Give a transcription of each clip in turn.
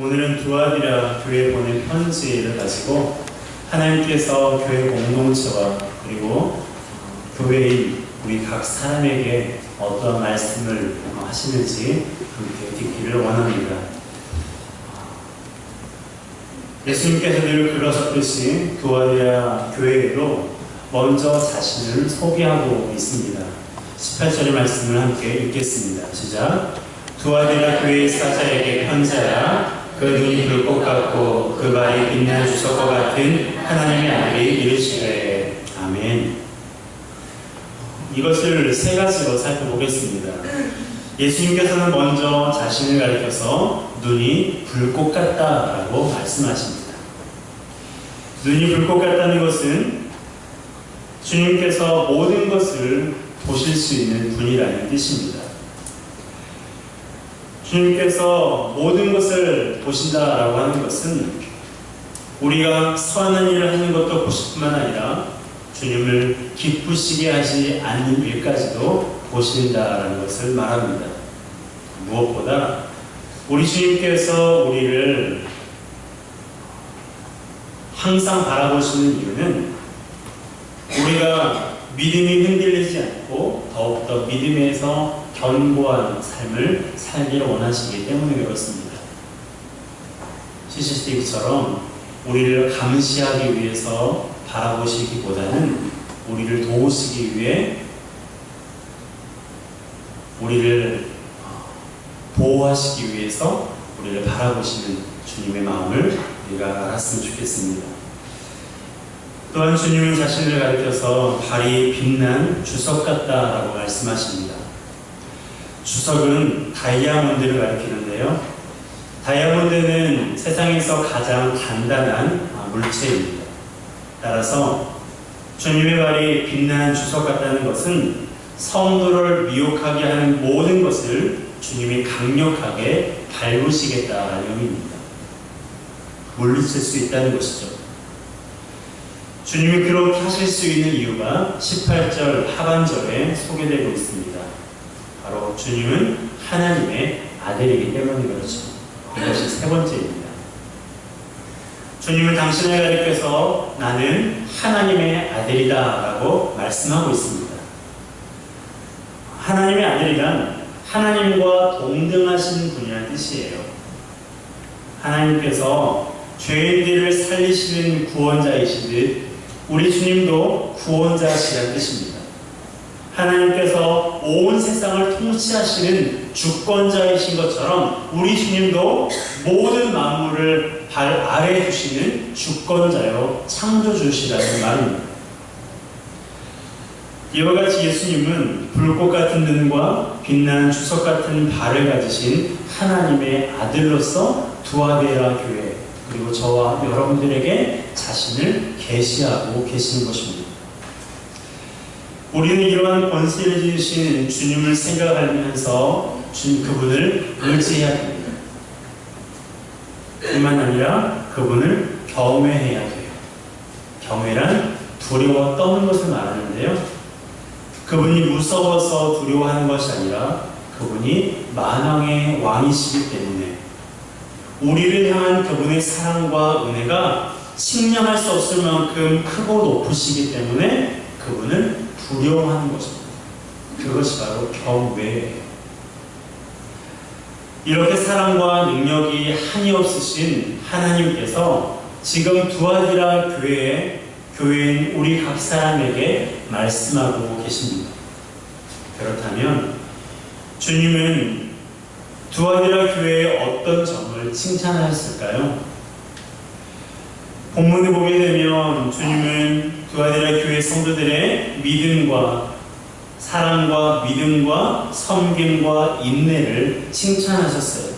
오늘은 두아디라 교회에 보낸 편지를 가지고 하나님께서 교회 공동체와 그리고 교회인 우리 각 사람에게 어떤 말씀을 하시는지 함께 듣기를 원합니다. 예수님께서 늘 그러셨듯이 두아디라 교회에도 먼저 자신을 소개하고 있습니다. 18절의 말씀을 함께 읽겠습니다. 시작. 두아디라 교회의 사자에게 편지하라. 그 눈이 불꽃 같고 그 발이 빛나는 주석과 같은 하나님의 아들이 이르시되. 아멘. 이것을 세 가지로 살펴보겠습니다. 예수님께서는 먼저 자신을 가리켜서 눈이 불꽃 같다라고 말씀하십니다. 눈이 불꽃 같다는 것은 주님께서 모든 것을 보실 수 있는 분이라는 뜻입니다. 주님께서 모든 것을 보신다라고 하는 것은 우리가 선한 일을 하는 것도 보실 뿐만 아니라 주님을 기쁘시게 하지 않는 일까지도 보신다라는 것을 말합니다. 무엇보다 우리 주님께서 우리를 항상 바라보시는 이유는 우리가 믿음이 흔들리지 않고 더욱더 믿음에서 견고한 삶을 살기를 원하시기 때문에 그렇습니다. CCTV처럼 우리를 감시하기 위해서 바라보시기보다는 우리를 도우시기 위해 우리를 보호하시기 위해서 우리를 바라보시는 주님의 마음을 우리가 알았으면 좋겠습니다. 또한 주님은 자신을 가리켜서 발이 빛난 주석 같다라고 말씀하십니다. 주석은 다이아몬드를 가리키는데요. 다이아몬드는 세상에서 가장 단단한 물체입니다. 따라서 주님의 발이 빛나는 주석 같다는 것은 성도를 미혹하게 하는 모든 것을 주님이 강력하게 밟으시겠다라는 의미입니다. 물리칠 수 있다는 것이죠. 주님이 그렇게 하실 수 있는 이유가 18절 하반절에 소개되고 있습니다. 바로 주님은 하나님의 아들이기 때문에 그렇죠. 이것이 세 번째입니다. 주님은 당신을 가리켜서 나는 하나님의 아들이다 라고 말씀하고 있습니다. 하나님의 아들이란 하나님과 동등하신 분이라는 뜻이에요. 하나님께서 죄인들을 살리시는 구원자이시듯 우리 주님도 구원자시라는 뜻입니다. 하나님께서 온 세상을 통치하시는 주권자이신 것처럼 우리 주님도 모든 만물을 발 아래에 두시는 주권자요 창조주시라는 말입니다. 이와 같이 예수님은 불꽃 같은 눈과 빛나는 주석 같은 발을 가지신 하나님의 아들로서 두아디라 교회 그리고 저와 여러분들에게 자신을 계시하고 계시는 것입니다. 우리는 이러한 권세를 주신 주님을 생각하면서 그분을 의지해야 됩니다. 뿐만 아니라 그분을 경외해야 돼요. 경외란 두려워 떠는 것을 말하는데요. 그분이 무서워서 두려워하는 것이 아니라 그분이 만왕의 왕이시기 때문에 우리를 향한 그분의 사랑과 은혜가 측량할 수 없을 만큼 크고 높으시기 때문에 그분을 두려워하는 것입니다. 그것이 바로 경외예요. 이렇게 사랑과 능력이 한이 없으신 하나님께서 지금 두아디라 교회인 우리 각 사람에게 말씀하고 계십니다. 그렇다면 주님은 두아디라 교회의 어떤 점을 칭찬하셨을까요? 본문을 보게 되면 주님은 두아디라 교회 성도들의 믿음과 사랑과 믿음과 섬김과 인내를 칭찬하셨어요.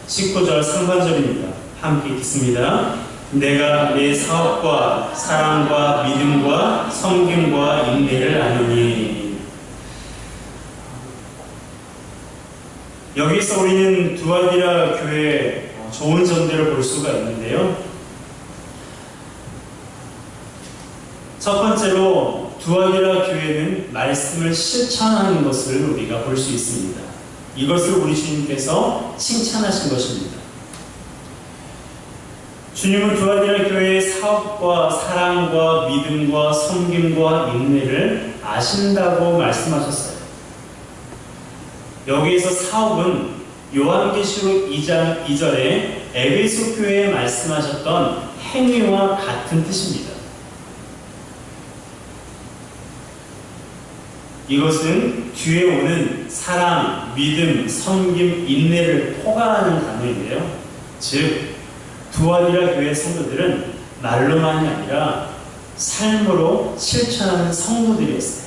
19절 상반절입니다. 함께 읽겠습니다. 내가 내 사업과 사랑과 믿음과 섬김과 인내를 아노니. 여기서 우리는 두아디라 교회의 좋은 점들을 볼 수가 있는데요. 첫 번째로 두아디라 교회는 말씀을 실천하는 것을 우리가 볼 수 있습니다. 이것을 우리 주님께서 칭찬하신 것입니다. 주님은 두아디라 교회의 사업과 사랑과 믿음과 섬김과 인내를 아신다고 말씀하셨어요. 여기에서 사업은 요한계시록 2장 2절에 에베소 교회에 말씀하셨던 행위와 같은 뜻입니다. 이것은 뒤에 오는 사랑, 믿음, 섬김, 인내를 포괄하는 단어인데요. 즉, 두아디라 교회 성도들은 말로만이 아니라 삶으로 실천하는 성도들이었어요.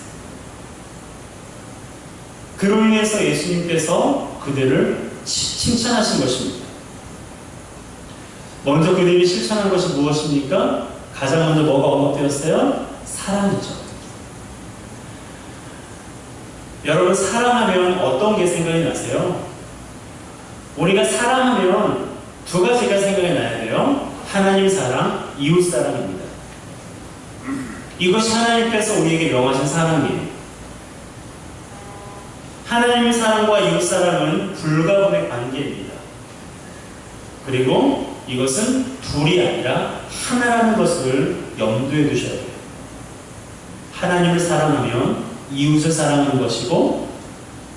그로 인해서 예수님께서 그들을 칭찬하신 것입니다. 먼저 그들이 실천한 것이 무엇입니까? 가장 먼저 뭐가 언급되었어요? 사랑이죠. 여러분, 사랑하면 어떤 게 생각이 나세요? 우리가 사랑하면 두 가지가 생각이 나야 돼요. 하나님 사랑, 이웃 사랑입니다. 이것이 하나님께서 우리에게 명하신 사랑이에요. 하나님의 사랑과 이웃 사랑은 불가분의 관계입니다. 그리고 이것은 둘이 아니라 하나라는 것을 염두에 두셔야 돼요. 하나님을 사랑하면 이웃을 사랑하는 것이고,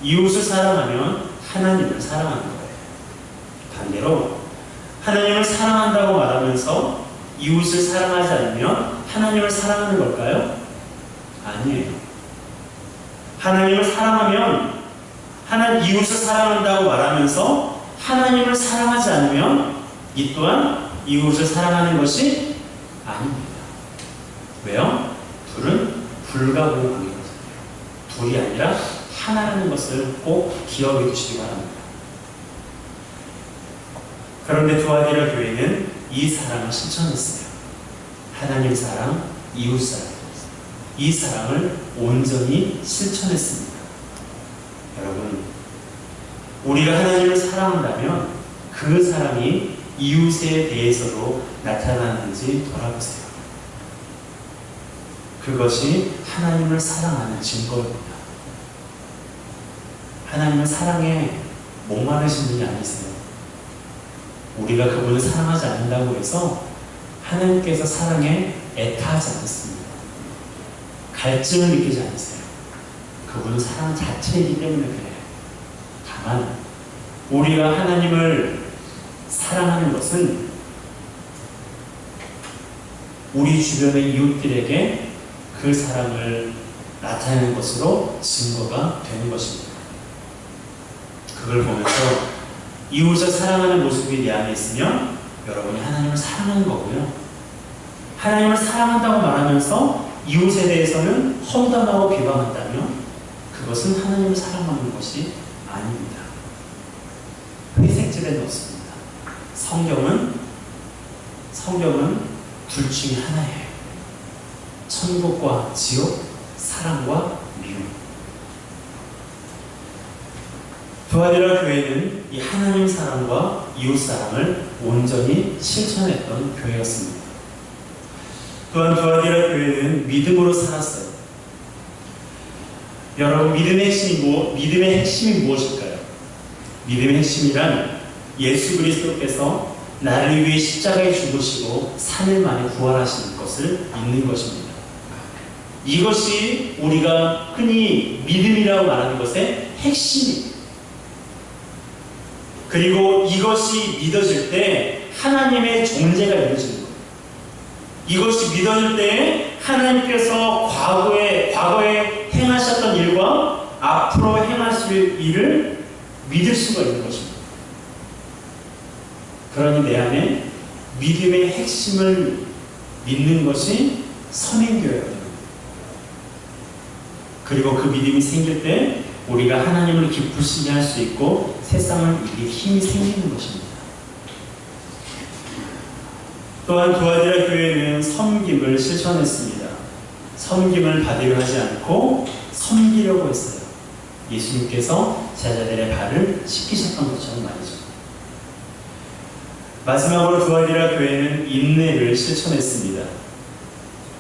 이웃을 사랑하면 하나님을 사랑하는 거예요. 반대로 하나님을 사랑한다고 말하면서 이웃을 사랑하지 않으면 하나님을 사랑하는 걸까요? 아니에요. 하나님을 사랑하면 이웃을 사랑한다고 말하면서 하나님을 사랑하지 않으면 이 또한 이웃을 사랑하는 것이 아닙니다. 왜요? 둘은 불가분의 관계거든요. 둘이 아니라 하나라는 것을 꼭 기억해 두시기 바랍니다. 그런데 두아디라 교회는 이 사랑을 실천했어요. 하나님 사랑, 이웃 사랑. 이 사랑을 온전히 실천했습니다. 여러분, 우리가 하나님을 사랑한다면 그 사랑이 이웃에 대해서도 나타나는지 돌아보세요. 그것이 하나님을 사랑하는 증거입니다. 하나님을 사랑에 목마르신 분이 아니세요. 우리가 그분을 사랑하지 않는다고 해서 하나님께서 사랑에 애타하지 않습니다. 갈증을 느끼지 않으세요. 그분은 사랑 자체이기 때문에 그래요. 다만 우리가 하나님을 사랑하는 것은 우리 주변의 이웃들에게 그 사랑을 나타내는 것으로 증거가 되는 것입니다. 그걸 보면서 이웃을 사랑하는 모습이 내 안에 있으면 여러분이 하나님을 사랑하는 거고요. 하나님을 사랑한다고 말하면서 이웃에 대해서는 험담하고 비방한다면 그것은 하나님을 사랑하는 것이 아닙니다. 회색지대는 없습니다. 성경은 둘 중에 하나예요. 천국과 지옥, 사랑과 미움. 두아디라 교회는 이 하나님 사랑과 이웃 사랑을 온전히 실천했던 교회였습니다. 또한 두아디라 교회는 믿음으로 살았어요. 여러분, 믿음의 핵심이 무엇일까요? 믿음의 핵심이란 예수 그리스도께서 나를 위해 십자가에 죽으시고 3일 만에 부활하시는 것을 믿는 것입니다. 이것이 우리가 흔히 믿음이라고 말하는 것의 핵심입니다. 그리고 이것이 믿어질 때 하나님의 존재가 믿어지는 거예요. 이것이 믿어질 때 하나님께서 과거에 행하셨던 일과 앞으로 행하실 일을 믿을 수가 있는 것입니다. 그러니 내 안에 믿음의 핵심을 믿는 것이 서민교회예요. 그리고 그 믿음이 생길 때 우리가 하나님을 기쁘시게 할 수 있고 세상을 이길 힘이 생기는 것입니다. 또한 두아디라 교회는 섬김을 실천했습니다. 섬김을 받으려 하지 않고 섬기려고 했어요. 예수님께서 제자들의 발을 씻기셨던 것처럼 말이죠. 마지막으로 두아디라 교회는 인내를 실천했습니다.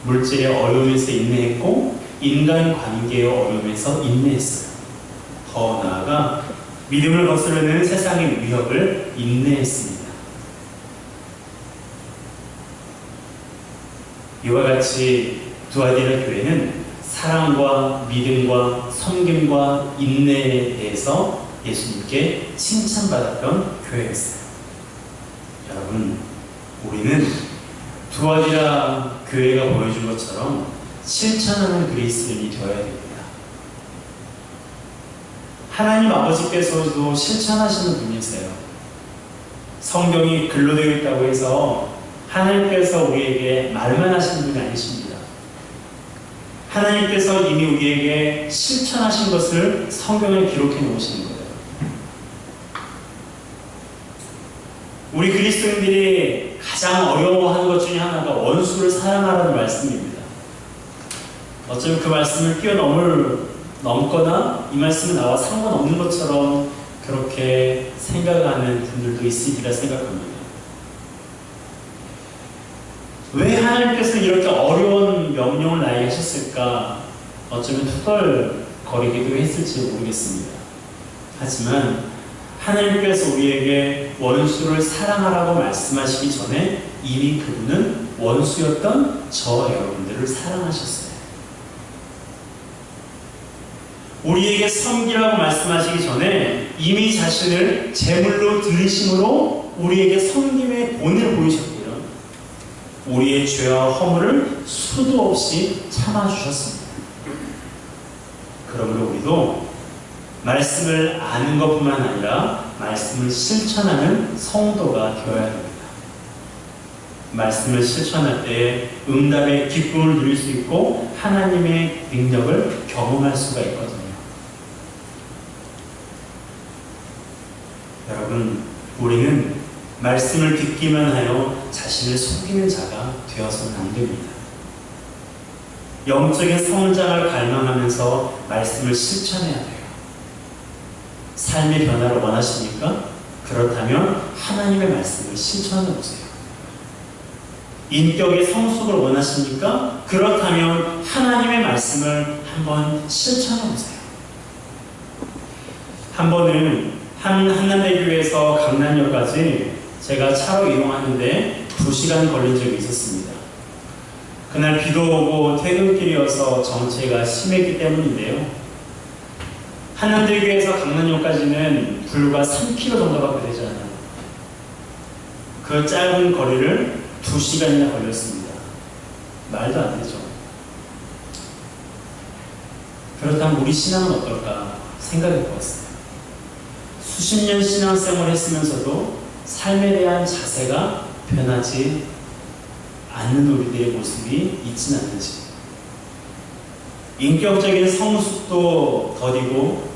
물질의 어려움에서 인내했고 인간 관계의 어려움에서 인내했어요. 더 나아가 믿음을 거스르는 세상의 위협을 인내했습니다. 이와 같이 두아디라 교회는 사랑과 믿음과 섬김과 인내에 대해서 예수님께 칭찬받았던 교회였어요. 여러분, 우리는 두아디라 교회가 보여준 것처럼 실천하는 그리스도인이 되어야 됩니다. 하나님 아버지께서도 실천하시는 분이세요. 성경이 글로 되어 있다고 해서 하나님께서 우리에게 말만 하시는 분이 아니십니다. 하나님께서 이미 우리에게 실천하신 것을 성경에 기록해 놓으시는 거예요. 우리 그리스도인들이 가장 어려워하는 것 중에 하나가 원수를 사랑하라는 말씀입니다. 어쩌면 그 말씀을 넘거나 이 말씀이 나와 상관없는 것처럼 그렇게 생각하는 분들도 있으리라 생각합니다. 왜 하나님께서 이렇게 어려운 명령을 나에게 하셨을까? 어쩌면 투덜거리기도 했을지 모르겠습니다. 하지만 하나님께서 우리에게 원수를 사랑하라고 말씀하시기 전에 이미 그분은 원수였던 저와 여러분들을 사랑하셨어요. 우리에게 섬기라고 말씀하시기 전에 이미 자신을 제물로 드리심으로 우리에게 섬김의 본을 보이셨고요. 우리의 죄와 허물을 수도 없이 참아주셨습니다. 그러므로 우리도 말씀을 아는 것뿐만 아니라 말씀을 실천하는 성도가 되어야 합니다. 말씀을 실천할 때 응답의 기쁨을 누릴 수 있고 하나님의 능력을 경험할 수가 있거든요. 여러분, 우리는 말씀을 듣기만 하여 자신을 속이는 자가 되어서는 안 됩니다. 영적인 성장을 갈망하면서 말씀을 실천해야 돼요. 삶의 변화를 원하십니까? 그렇다면 하나님의 말씀을 실천해 보세요. 인격의 성숙을 원하십니까? 그렇다면 하나님의 말씀을 한번 실천해 보세요. 한 번은 한남대교에서 강남역까지 제가 차로 이동하는데 2시간 걸린 적이 있었습니다. 그날 비도 오고 퇴근길이어서 정체가 심했기 때문인데요. 한남대교에서 강남역까지는 불과 3km 정도밖에 되지 않아요. 그 짧은 거리를 2시간이나 걸렸습니다. 말도 안 되죠. 그렇다면 우리 신앙은 어떨까 생각해 보았어요. 수십 년 신앙생활을 했으면서도 삶에 대한 자세가 변하지 않는 우리들의 모습이 있지는 않는지, 인격적인 성숙도 더디고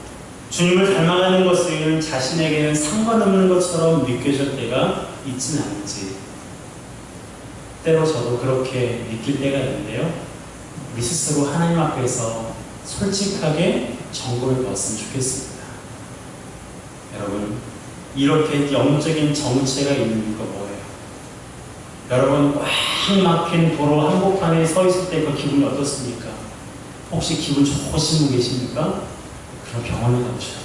주님을 닮아가는 것은 자신에게는 상관없는 것처럼 느껴질 때가 있지는 않는지, 때로 저도 그렇게 느낄 때가 있는데요. 우리 스스로 하나님 앞에서 솔직하게 점검해 보았으면 좋겠습니다. 여러분, 이렇게 영적인 정체가 있는 이유가 뭐예요? 여러분, 꽉 막힌 도로 한복판에 서 있을 때 그 기분이 어떻습니까? 혹시 기분 좋으신 분 계십니까? 그럼 병원에 가보셔야 돼요.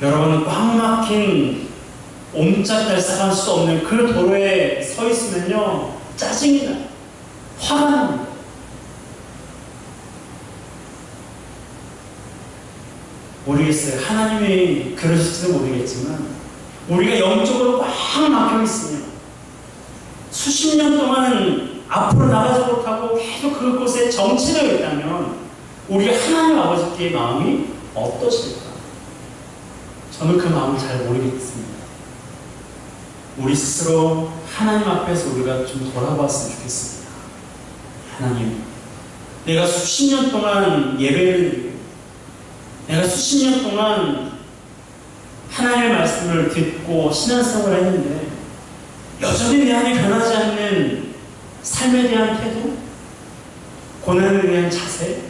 여러분, 꽉 막힌 옴짝달싹할 수 없는 그 도로에 서 있으면요, 짜증이 나요. 화가 납니다. 모르겠어요. 하나님이 그러실지도 모르겠지만 우리가 영적으로 꽉 막혀 있으면 수십 년 동안 앞으로 나가지 못하고 계속 그곳에 정체가 있다면 우리 하나님 아버지께 마음이 어떠실까? 저는 그 마음을 잘 모르겠습니다. 우리 스스로 하나님 앞에서 우리가 좀 돌아봤으면 좋겠습니다. 하나님, 내가 수십 년 동안 예배를 드리고 내가 수십 년 동안 하나님의 말씀을 듣고 신앙생활을 했는데 여전히 내 안에 변하지 않는 삶에 대한 태도, 고난에 대한 자세,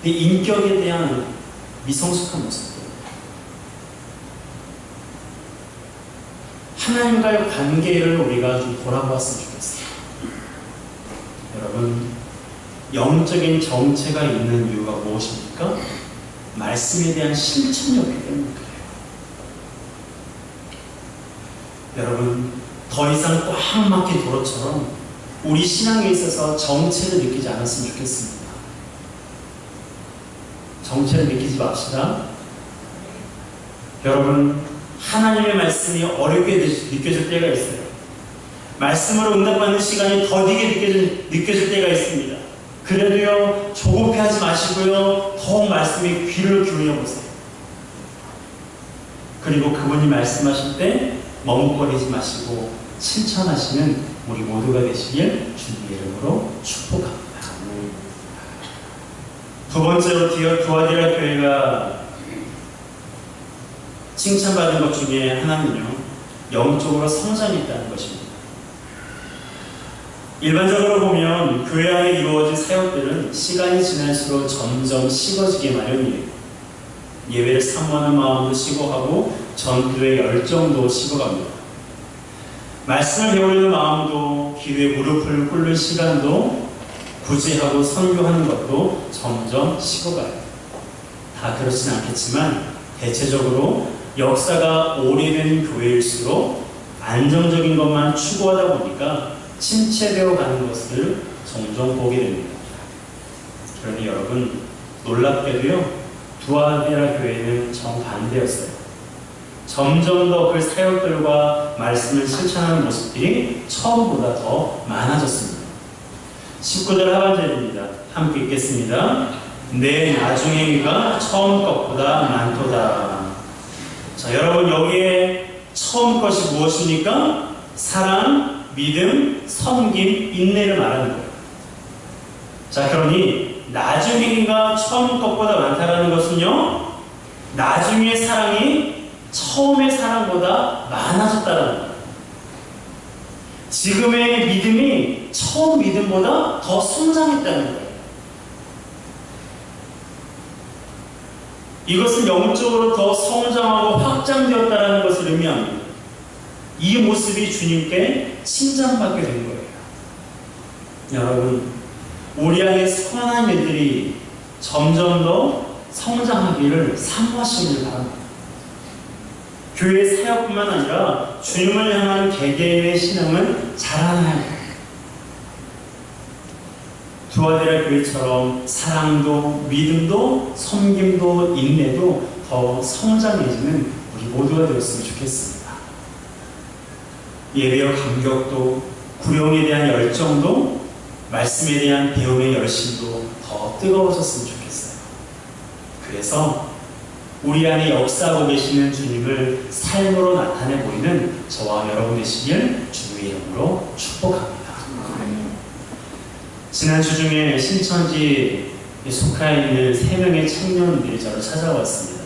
내 인격에 대한 미성숙한 모습들, 하나님과의 관계를 우리가 좀 돌아보았으면 좋겠어요. 여러분, 영적인 정체가 있는 이유가 무엇입니까? 말씀에 대한 실천이 없기 때문에 그래요. 여러분, 더 이상 꽉 막힌 도로처럼 우리 신앙에 있어서 정체를 느끼지 않았으면 좋겠습니다. 정체를 느끼지 맙시다. 여러분, 하나님의 말씀이 어렵게 느껴질 때가 있어요. 말씀으로 응답받는 시간이 더디게 느껴질 때가 있습니다. 그래도요, 조급해하지 마시고요, 더욱 말씀에 귀를 기울여 보세요. 그리고 그분이 말씀하실 때 머뭇거리지 마시고 실천하시는 우리 모두가 되시길 주님의 이름으로 축복합니다. 두 번째로 두아디라 교회가 칭찬받은 것 중에 하나는요, 영적으로 성장이 있다는 것입니다. 일반적으로 보면 교회 안에 이루어진 사역들은 시간이 지날수록 점점 식어지게 마련이에요. 예배를 사모하는 마음도 식어가고 전도의 열정도 식어갑니다. 말씀을 배우려는 마음도, 기도에 무릎을 꿇는 시간도, 구제하고 선교하는 것도 점점 식어가요. 다 그렇진 않겠지만 대체적으로 역사가 오래된 교회일수록 안정적인 것만 추구하다 보니까 침체되어 가는 것을 종종 보게 됩니다. 그런데 여러분, 놀랍게도요, 두아디라 교회는 정반대였어요. 점점 더 그 사역들과 말씀을 실천하는 모습들이 처음보다 더 많아졌습니다. 19절 하반절입니다. 함께 읽겠습니다. 내 나중 행위가 처음 것보다 많도다. 자, 여러분, 여기에 처음 것이 무엇입니까? 사랑, 믿음, 섬김, 인내를 말하는 거예요. 자, 그러니 나중 행위가 처음 것보다 많다라는 것은요, 나중의 사랑이 처음의 사랑보다 많아졌다는 거예요. 지금의 믿음이 처음 믿음보다 더 성장했다는 거예요. 이것은 영적으로 더 성장하고 확장되었다는 것을 의미합니다. 이 모습이 주님께 칭찬받게 된 거예요. 여러분, 우리 안에 선한 일들이 점점 더 성장하기를 사모하시길 바랍니다. 교회 사역뿐만 아니라 주님을 향한 개개인의 신앙은 자라나야 해요. 두아디라 교회처럼 사랑도, 믿음도, 섬김도, 인내도 더 성장해지는 우리 모두가 되었으면 좋겠습니다. 예배의 감격도, 구령에 대한 열정도, 말씀에 대한 배움의 열심도 더 뜨거워졌으면 좋겠어요. 그래서 우리 안에 역사하고 계시는 주님을 삶으로 나타내 보이는 저와 여러분 되시길 주님의 이름으로 축복합니다. 지난주 중에 신천지에 속해 있는 3명의 청년들이 저를 찾아왔습니다.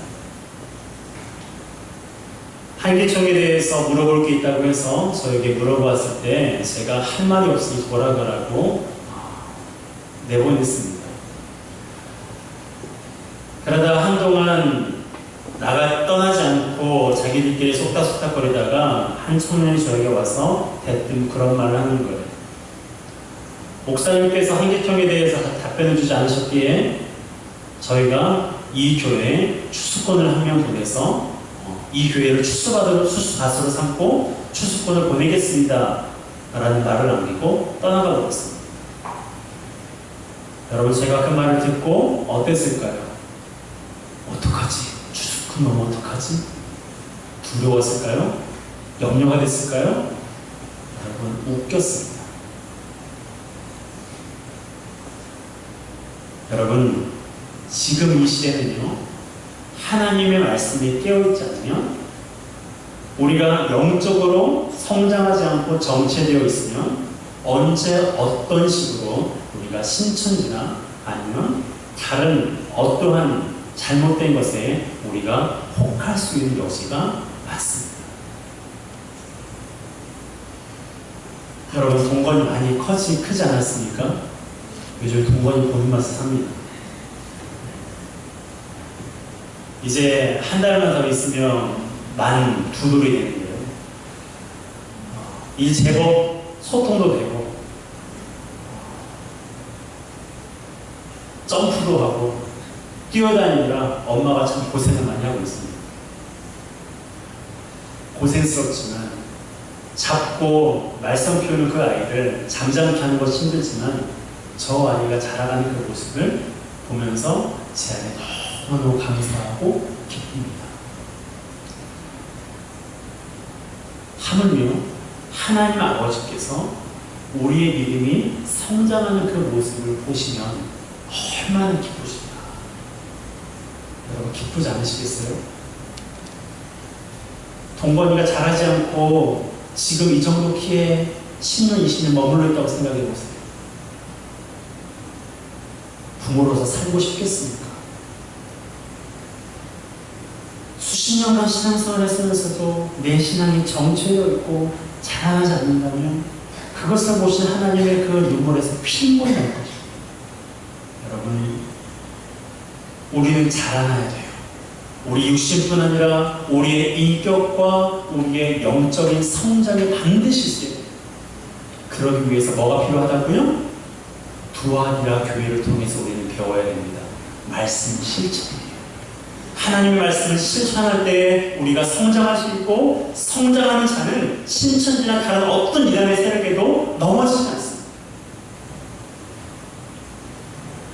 한기총에 대해서 물어볼 게 있다고 해서 저에게 물어봤을 때 제가 할 말이 없으니 돌아가라고 내보냈습니다. 그러다 한동안 떠나지 않고 자기들끼리 속닥속닥거리다가 한 청년이 저에게 와서 대뜸 그런 말을 하는 거예요. 목사님께서 한기총에 대해서 답변을 주지 않으셨기에 저희가 이 교회에 추수꾼을 한 명 보내서 이 교회를 추수밭으로 삼고 추수꾼을 보내겠습니다 라는 말을 남기고 떠나가 버렸습니다. 여러분, 제가 그 말을 듣고 어땠을까요? 어떡하지? 추수꾼 너무 어떡하지? 두려웠을까요? 염려가 됐을까요? 여러분, 웃겼습니다. 여러분, 지금 이 시대는요, 하나님의 말씀이 깨어있지 않으면, 우리가 영적으로 성장하지 않고 정체되어 있으면 언제 어떤 식으로 우리가 신천지나 아니면 다른 어떠한 잘못된 것에 우리가 혹할 수 있는 여지가 많습니다. 여러분, 동건이 많이 크지 않았습니까? 요즘 동건이 보는 맛을 삽니다. 이제 한 달만 더 있으면 만 2돌이 되는데요. 이제 제법 소통도 되고 점프도 하고 뛰어다니느라 엄마가 참 고생을 많이 하고 있습니다. 고생스럽지만 잡고 말썽 피우는 그 아이를 잠잠케 하는 것이 힘들지만 저 아이가 자라가는 그 모습을 보면서 제 안에 너무너무 감사하고 기쁩니다. 하물며 하나님 아버지께서 우리의 믿음이 성장하는 그 모습을 보시면 얼마나 기쁘실까. 여러분 기쁘지 않으시겠어요? 동건이가 자라지 않고 지금 이 정도 키에 10년, 20년 머물러 있다고 생각해 보세요. 부모로서 살고 싶겠습니까? 수십 년간 신앙생활을 했으면서도 내 신앙이 정체되어 있고 자라나지 않는다면 그것을 보신 하나님의 그 눈물에서 핏물이 날 것입니다. 여러분, 우리는 자라나야 돼요. 우리 육신뿐 아니라 우리의 인격과 우리의 영적인 성장이 반드시 있어야 돼요. 그러기 위해서 뭐가 필요하다고요? 두아디라 교회를 통해서 우리는 배워야 됩니다. 말씀 실천이에요. 하나님의 말씀을 실천할 때 우리가 성장할 수 있고, 성장하는 자는 신천지나 다른 어떤 이단의 세력에도 넘어지지 않습니다.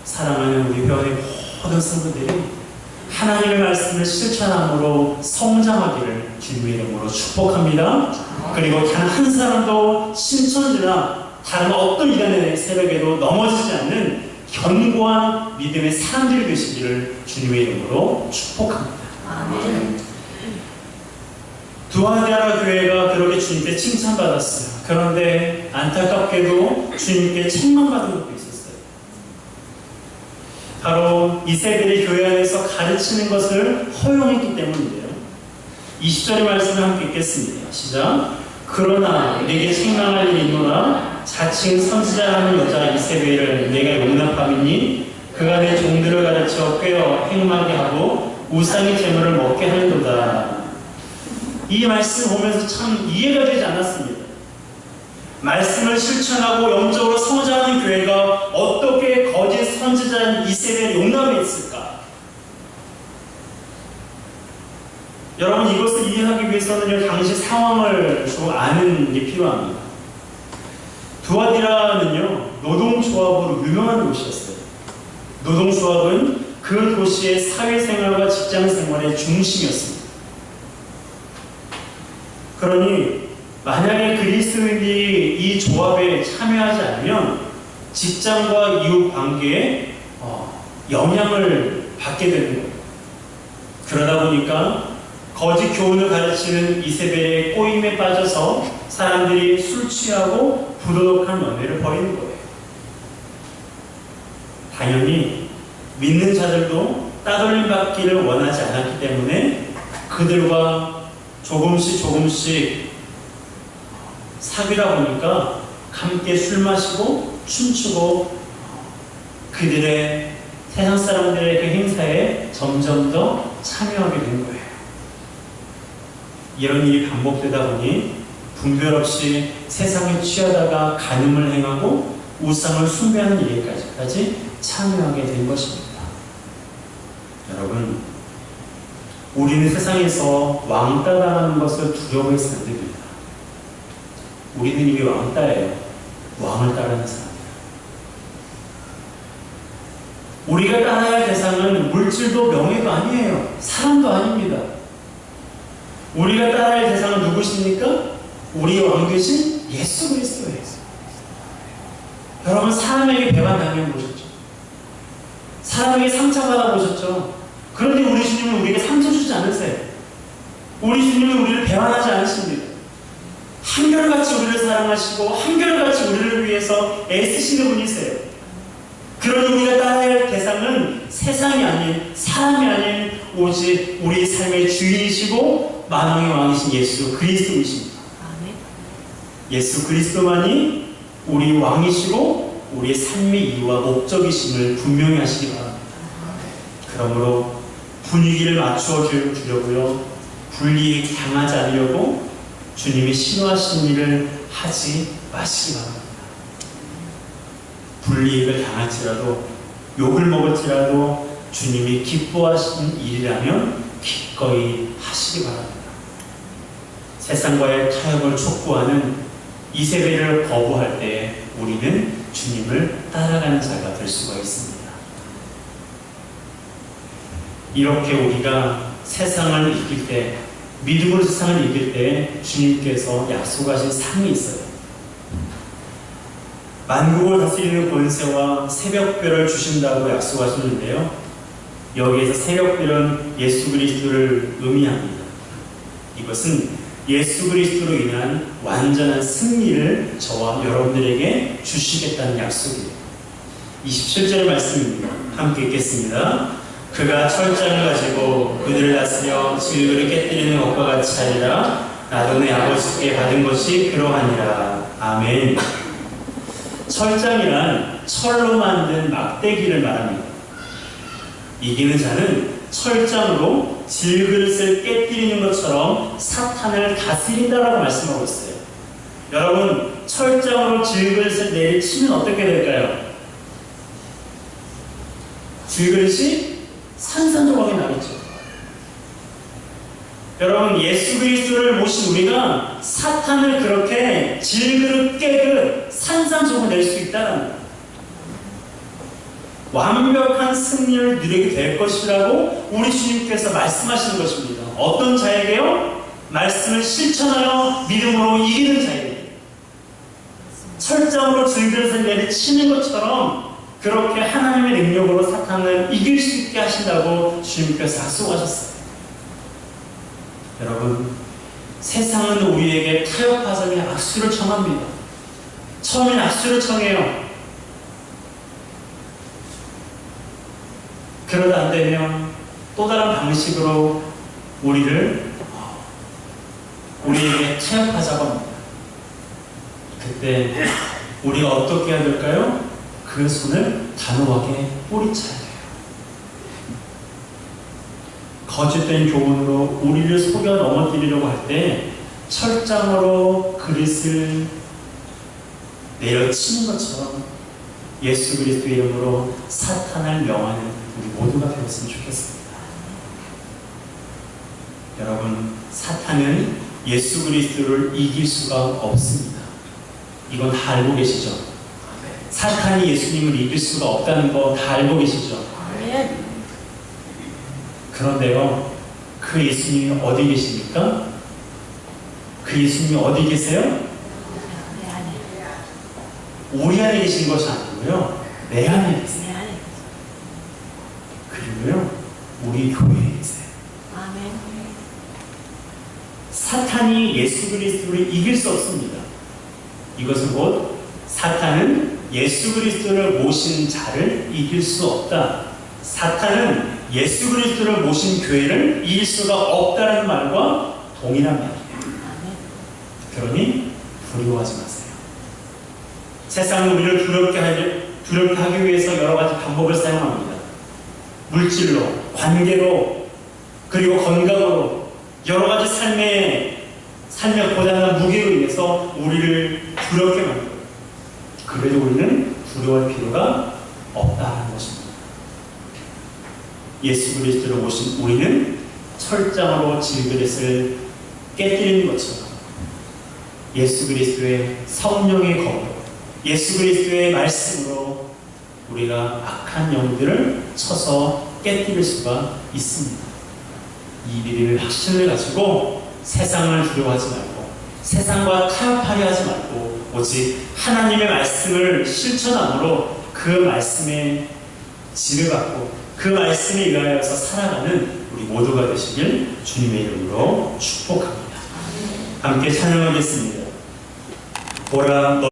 사랑하는 우리 회원의 모든 성도들이 하나님의 말씀을 실천함으로 성장하기를 주님의 이름으로 축복합니다. 그리고 단 한 사람도 신천지나 다른 어떤 이단의 세력에도 넘어지지 않는 견고한 믿음의 사람들이 되시기를 주님의 이름으로 축복합니다. 아멘. 두아디라 교회가 그렇게 주님께 칭찬받았어요. 그런데 안타깝게도 주님께 책망받은 것도 있었어요. 바로 이세벨이 교회 안에서 가르치는 것을 허용했기 때문인데요. 20절의 말씀을 함께 읽겠습니다. 시작. 그러나 내게 책망할 일이 있노라. 자칭 선지자라는 여자 이세벨을 내가 용납함이니 그가 내 종들을 가르쳐 꿰어 행하게 하고 우상의 재물을 먹게 하는도다. 이 말씀 보면서 참 이해가 되지 않았습니다. 말씀을 실천하고 영적으로 성장하는 교회가 어떻게 거짓 선지자인 이세벨을 용납했을까? 여러분, 이것을 이해하기 위해서는 당시 상황을 좀 아는 게 필요합니다. 두아디라는요, 노동조합으로 유명한 곳이었어요. 노동조합은 그 도시의 사회생활과 직장생활의 중심이었습니다. 그러니 만약에 그리스도인이 이 조합에 참여하지 않으면 직장과 이웃 관계에 영향을 받게 되는 거예요. 그러다 보니까 거짓 교훈을 가르치는 이세벨의 꼬임에 빠져서 사람들이 술 취하고 부도덕한 연애를 벌이는 거예요. 당연히 믿는 자들도 따돌림 받기를 원하지 않았기 때문에 그들과 조금씩 사귀다 보니까 함께 술 마시고 춤추고 그들의 세상 사람들의 그 행사에 점점 더 참여하게 된 거예요. 이런 일이 반복되다 보니 분별 없이 세상에 취하다가 간음을 행하고 우상을 숭배하는 일까지 참여하게 된 것입니다. 여러분, 우리는 세상에서 왕따 당하는 것을 두려워해서 안 됩니다. 우리는 이미 왕따예요. 왕을 따르는 사람이에요. 우리가 따라야 할 대상은 물질도 명예도 아니에요. 사람도 아닙니다. 우리가 따라야 할 대상은 누구십니까? 우리의 왕 되신 예수 그리스도예요. 여러분, 사람에게 배반 당해 보셨죠? 사람에게 상처받아 보셨죠? 그런데 우리 주님은 우리에게 상처 주지 않으세요. 우리 주님은 우리를 배반하지 않으십니다. 한결같이 우리를 사랑하시고 한결같이 우리를 위해서 애쓰시는 분이세요. 그러니 우리가 따라야 할 대상은 세상이 아닌, 사람이 아닌 오직 우리 삶의 주인이시고 만왕의 왕이신 예수 그리스도이십니다. 예수 그리스도만이 우리 왕이시고 우리의 삶의 이유와 목적이심을 분명히 하시기 바랍니다. 그러므로 분위기를 맞추어 주려고요, 불이익 당하지 않으려고 주님이 싫어하시는 일을 하지 마시기 바랍니다. 불이익을 당할지라도 욕을 먹을지라도 주님이 기뻐하시는 일이라면 기꺼이 하시기 바랍니다. 세상과의 타협을 촉구하는 이세벨을 거부할 때 우리는 주님을 따라가는 자가 될 수가 있습니다. 이렇게 우리가 세상을 이길 때, 믿음으로 세상을 이길 때 주님께서 약속하신 상이 있어요. 만국을 다스리는 권세와 새벽별을 주신다고 약속하셨는데요. 여기에서 새벽별은 예수 그리스도를 의미합니다. 이것은 예수 그리스도로 인한 완전한 승리를 저와 여러분들에게 주시겠다는 약속이에요. 27절 말씀입니다. 함께 읽겠습니다. 그가 철장을 가지고 그들을 다스려 질그를 깨뜨리는 것과 같이 하리라. 나도 내 아버지께 받은 것이 그러하니라. 아멘. 철장이란 철로 만든 막대기를 말합니다. 이기는 자는 철장으로 질그릇을 깨뜨리는 것처럼 사탄을 다스린다라고 말씀하고 있어요. 여러분, 철장으로 질그릇을 내리치면 어떻게 될까요? 질그릇이 산산조각이 나겠죠. 여러분, 예수 그리스도를 모신 우리가 사탄을 그렇게 질그릇 깨듯 산산조각 낼 수 있다는 거예요. 완벽한 승리를 누리게 될 것이라고 우리 주님께서 말씀하시는 것입니다. 어떤 자에게요? 말씀을 실천하여 믿음으로 이기는 자에게. 철장으로 질그릇을 내리치는 것처럼 그렇게 하나님의 능력으로 사탄을 이길 수 있게 하신다고 주님께서 약속하셨어요. 여러분, 세상은 우리에게 타협하자니 악수를 청합니다. 처음엔 악수를 청해요. 그러다 안 되면 또 다른 방식으로 우리에게 타협하자고 합니다. 그때 우리가 어떻게 해야 될까요? 그 손을 단호하게 뿌리쳐야 돼요. 거짓된 교훈으로 우리를 속여 넘어뜨리려고 할 때 철장으로 그릇을 내려치는 것처럼 예수 그리스도의 이름으로 사탄을 명하는 우리 모두가 되었으면 좋겠습니다. 여러분, 사탄은 예수 그리스도를 이길 수가 없습니다. 이건 다 알고 계시죠? 사탄이 예수님을 이길 수가 없다는 거 다 알고 계시죠? 그런데요, 그 예수님이 어디 계십니까? 그 예수님이 어디 계세요? 우리 안에 계신 것이 아니고요, 내 안에 계세요. 그리고요, 우리 교회에 계세요. 사탄이 예수 그리스도를 이길 수 없습니다. 이것은 곧 사탄은 예수 그리스도를 모신 자를 이길 수 없다. 사탄은 예수 그리스도를 모신 교회를 이길 수가 없다는 말과 동일한 말이에요. 그러니 두려워하지 마세요. 세상은 우리를 두렵게 하기 위해서 여러 가지 방법을 사용합니다. 물질로, 관계로, 그리고 건강으로, 여러 가지 삶의 고단한 무게로 인해서 우리를 두렵게 만들어요. 그래도 우리는 두려워할 필요가 없다는 것입니다. 예수 그리스도를 모신 우리는 철장으로 질그릇을 깨뜨리는 것처럼 예수 그리스도의 성령의 검으로, 예수 그리스도의 말씀으로 우리가 악한 영들을 쳐서 깨뜨릴 수가 있습니다. 이 믿음의 확신을 가지고 세상을 두려워하지 말고, 세상과 타협하려 하지 말고, 오직 하나님의 말씀을 실천함으로 그 말씀의 질을 받고 그 말씀에 의하여서 살아가는 우리 모두가 되시길 주님의 이름으로 축복합니다. 함께 찬양하겠습니다. 보라